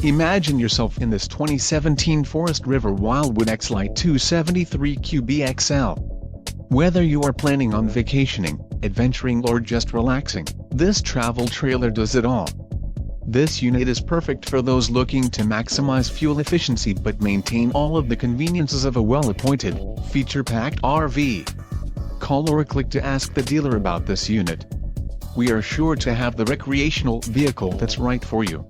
Imagine yourself in this 2017 Forest River Wildwood X-Lite 273QBXL. Whether you are planning on vacationing, adventuring or just relaxing, this travel trailer does it all. This unit is perfect for those looking to maximize fuel efficiency but maintain all of the conveniences of a well-appointed, feature-packed RV. Call or click to ask the dealer about this unit. We are sure to have the recreational vehicle that's right for you.